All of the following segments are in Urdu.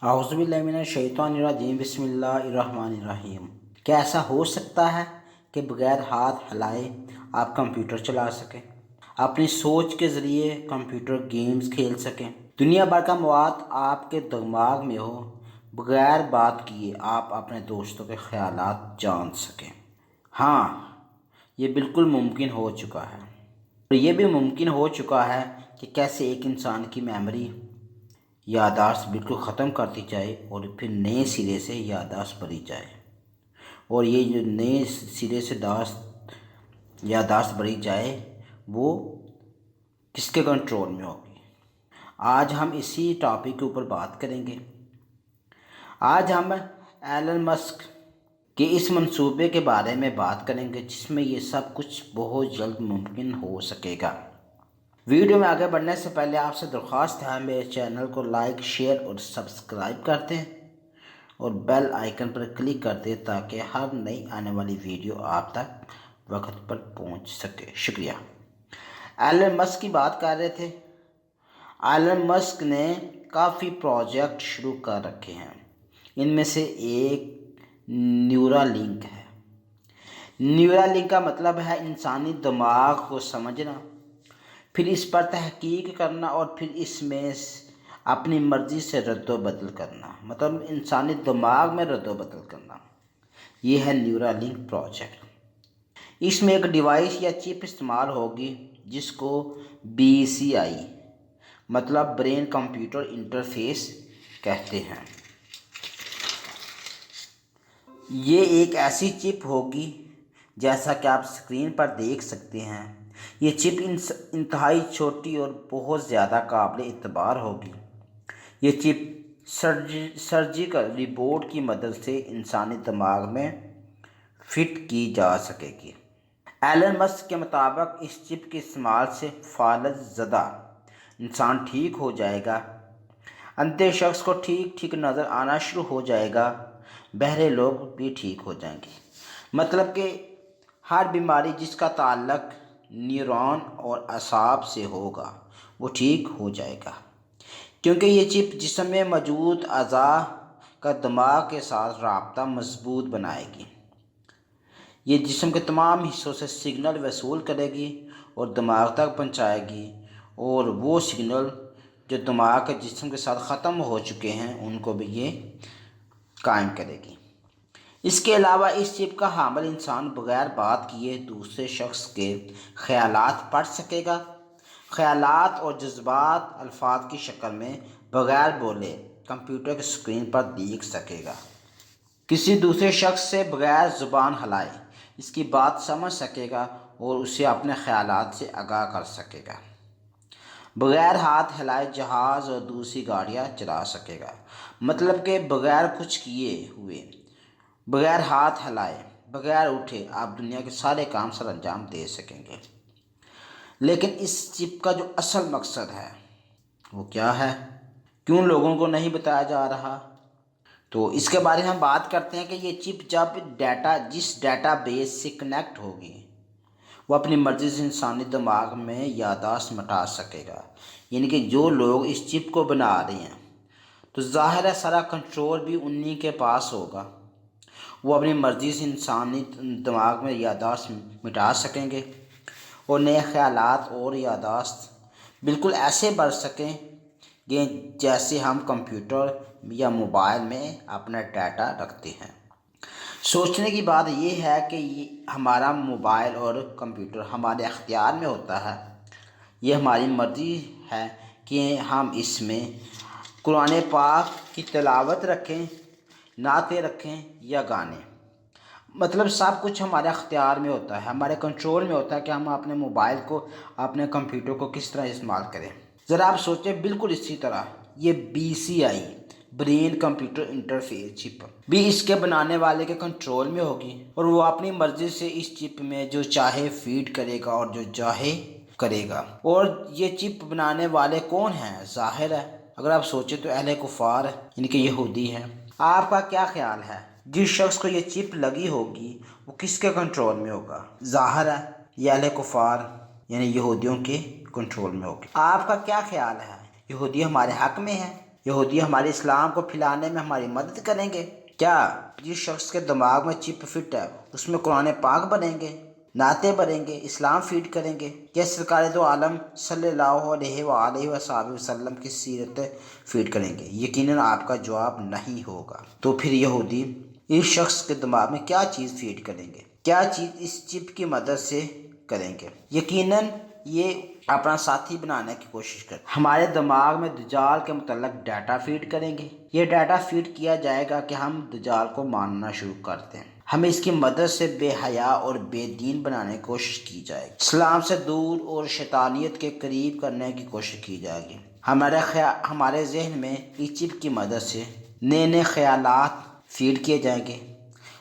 اعوذ باللہ من الشیطان الرجیم بسم اللہ الرحمن الرحیم۔ کیا ایسا ہو سکتا ہے کہ بغیر ہاتھ ہلائے آپ کمپیوٹر چلا سکیں، اپنی سوچ کے ذریعے کمپیوٹر گیمز کھیل سکیں، دنیا بھر کا مواد آپ کے دماغ میں ہو، بغیر بات کیے آپ اپنے دوستوں کے خیالات جان سکیں؟ ہاں، یہ بالکل ممکن ہو چکا ہے۔ اور یہ بھی ممکن ہو چکا ہے کہ کیسے ایک انسان کی میموری یادداشت بالکل ختم کر دی جائے اور پھر نئے سرے سے یادداشت بھری جائے، اور یہ جو نئے سرے سے یادداشت بھری جائے وہ کس کے کنٹرول میں ہوگی؟ آج ہم اسی ٹاپک کے اوپر بات کریں گے۔ آج ہم ایلن مسک کے اس منصوبے کے بارے میں بات کریں گے جس میں یہ سب کچھ بہت جلد ممکن ہو سکے گا۔ ویڈیو میں آگے بڑھنے سے پہلے آپ سے درخواست ہے میرے چینل کو لائک، شیئر اور سبسکرائب کر دیں اور بیل آئیکن پر کلک کر دیں تاکہ ہر نئی آنے والی ویڈیو آپ تک وقت پر پہنچ سکے۔ شکریہ۔ ایلن مسک کی بات کر رہے تھے۔ ایلن مسک نے کافی پروجیکٹ شروع کر رکھے ہیں، ان میں سے ایک نیورا لنک ہے۔ نیورا لنک کا مطلب ہے انسانی دماغ کو سمجھنا، پھر اس پر تحقیق کرنا اور پھر اس میں اپنی مرضی سے رد و بدل کرنا، مطلب انسانی دماغ میں رد و بدل کرنا۔ یہ ہے نیورا لنک پروجیکٹ۔ اس میں ایک ڈیوائس یا چپ استعمال ہوگی جس کو BCI مطلب برین کمپیوٹر انٹرفیس کہتے ہیں۔ یہ ایک ایسی چپ ہوگی جیسا کہ آپ اسکرین پر دیکھ سکتے ہیں۔ یہ چپ انتہائی چھوٹی اور بہت زیادہ قابل اعتبار ہوگی۔ یہ چپ سرجیکل روبوٹ کی مدد سے انسانی دماغ میں فٹ کی جا سکے گی۔ ایلن مسک کے مطابق اس چپ کے استعمال سے فالج زدہ انسان ٹھیک ہو جائے گا، اندھے شخص کو ٹھیک نظر آنا شروع ہو جائے گا، بہرے لوگ بھی ٹھیک ہو جائیں گے۔ مطلب کہ ہر بیماری جس کا تعلق نیورون اور اعصاب سے ہوگا وہ ٹھیک ہو جائے گا، کیونکہ یہ چپ جسم میں موجود اعضاء کا دماغ کے ساتھ رابطہ مضبوط بنائے گی۔ یہ جسم کے تمام حصوں سے سگنل وصول کرے گی اور دماغ تک پہنچائے گی، اور وہ سگنل جو دماغ کے جسم کے ساتھ ختم ہو چکے ہیں ان کو بھی یہ قائم کرے گی۔ اس کے علاوہ اس چپ کا حامل انسان بغیر بات کیے دوسرے شخص کے خیالات پڑھ سکے گا، خیالات اور جذبات الفاظ کی شکل میں بغیر بولے کمپیوٹر کی اسکرین پر دیکھ سکے گا، کسی دوسرے شخص سے بغیر زبان ہلائے اس کی بات سمجھ سکے گا اور اسے اپنے خیالات سے آگاہ کر سکے گا، بغیر ہاتھ ہلائے جہاز اور دوسری گاڑیاں چلا سکے گا، مطلب کہ بغیر کچھ کیے ہوئے، بغیر ہاتھ ہلائے، بغیر اٹھے آپ دنیا کے سارے کام سر انجام دے سکیں گے۔ لیکن اس چپ کا جو اصل مقصد ہے وہ کیا ہے؟ کیوں لوگوں کو نہیں بتایا جا رہا؟ تو اس کے بارے میں ہم بات کرتے ہیں کہ یہ چپ جس ڈیٹا بیس سے کنیکٹ ہوگی وہ اپنی مرضی سے انسانی دماغ میں یادداشت مٹا سکے گا، یعنی کہ جو لوگ اس چپ کو بنا رہے ہیں تو ظاہر ہے سارا کنٹرول بھی انہی کے پاس ہوگا۔ وہ اپنی مرضی سے انسانی دماغ میں یادداشت مٹا سکیں گے اور نئے خیالات اور یادداشت بالکل ایسے بھر سکیں گے جیسے ہم کمپیوٹر یا موبائل میں اپنا ڈیٹا رکھتے ہیں۔ سوچنے کی بات یہ ہے کہ ہمارا موبائل اور کمپیوٹر ہمارے اختیار میں ہوتا ہے، یہ ہماری مرضی ہے کہ ہم اس میں قرآن پاک کی تلاوت رکھیں، نعتیں رکھیں یا گانے، مطلب سب کچھ ہمارے اختیار میں ہوتا ہے، ہمارے کنٹرول میں ہوتا ہے کہ ہم اپنے موبائل کو، اپنے کمپیوٹر کو کس طرح استعمال کریں۔ ذرا آپ سوچیں، بالکل اسی طرح یہ BCI برین کمپیوٹر انٹرفیس چپ بھی اس کے بنانے والے کے کنٹرول میں ہوگی، اور وہ اپنی مرضی سے اس چپ میں جو چاہے فیڈ کرے گا اور جو چاہے کرے گا۔ اور یہ چپ بنانے والے کون ہیں؟ ظاہر ہے اگر آپ سوچیں تو اہل کفار یعنی کہ یہودی ہیں۔ آپ کا کیا خیال ہے جس شخص کو یہ چپ لگی ہوگی وہ کس کے کنٹرول میں ہوگا؟ ظاہر ہے یہ اہل کفار یعنی یہودیوں کے کنٹرول میں ہوگی۔ آپ کا کیا خیال ہے؟ یہودی ہمارے حق میں ہے؟ یہودی ہمارے اسلام کو پھیلانے میں ہماری مدد کریں گے؟ کیا جس شخص کے دماغ میں چپ فٹ ہے اس میں قرآن پاک بنیں گے، نعتیں بنیں گے، اسلام فیڈ کریں گے؟ کیا سرکار دو عالم صلی اللہ علیہ وآلہ وصحبہ وسلم کی سیرت فیڈ کریں گے؟ یقیناً آپ کا جواب نہیں ہوگا۔ تو پھر یہودی اس شخص کے دماغ میں کیا چیز فیڈ کریں گے، کیا چیز اس چپ کی مدد سے کریں گے؟ یقیناً یہ اپنا ساتھی بنانے کی کوشش کریں۔ ہمارے دماغ میں دجال کے متعلق ڈیٹا فیڈ کریں گے۔ یہ ڈیٹا فیڈ کیا جائے گا کہ ہم دجال کو ماننا شروع کر دیں۔ ہمیں اس کی مدد سے بے حیا اور بے دین بنانے کی کوشش کی جائے گی، اسلام سے دور اور شیطانیت کے قریب کرنے کی کوشش کی جائے گی۔ ہمارے ذہن میں اس چپ کی مدد سے نئے نئے خیالات فیڈ کیے جائیں گے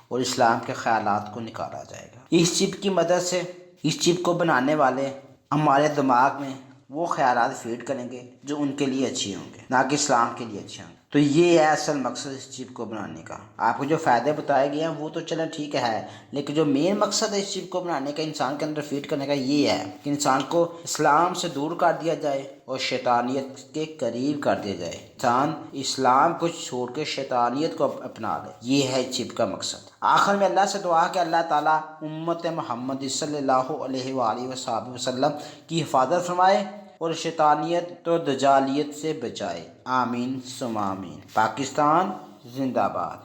اور اسلام کے خیالات کو نکالا جائے گا۔ اس چپ کی مدد سے اس چپ کو بنانے والے ہمارے دماغ میں وہ خیالات فیڈ کریں گے جو ان کے لیے اچھے ہوں گے، نہ کہ اسلام کے لیے اچھے ہوں گے۔ تو یہ ہے اصل مقصد اس چپ کو بنانے کا۔ آپ کو جو فائدے بتائے گئے ہیں وہ تو چلیں ٹھیک ہے، لیکن جو مین مقصد ہے اس چپ کو بنانے کا، انسان کے اندر فیڈ کرنے کا، یہ ہے کہ انسان کو اسلام سے دور کر دیا جائے اور شیطانیت کے قریب کر دیا جائے۔ انسان اسلام کو چھوڑ کے شیطانیت کو اپنا لے، یہ ہے چپ کا مقصد۔ آخر میں اللہ سے دعا کہ اللہ تعالیٰ امت محمد صلی اللہ علیہ وآلہ وصحبہ وسلم کی حفاظت فرمائے اور شیطانیت و دجالیت سے بچائے۔ آمین ثم آمین۔ پاکستان زندہ باد۔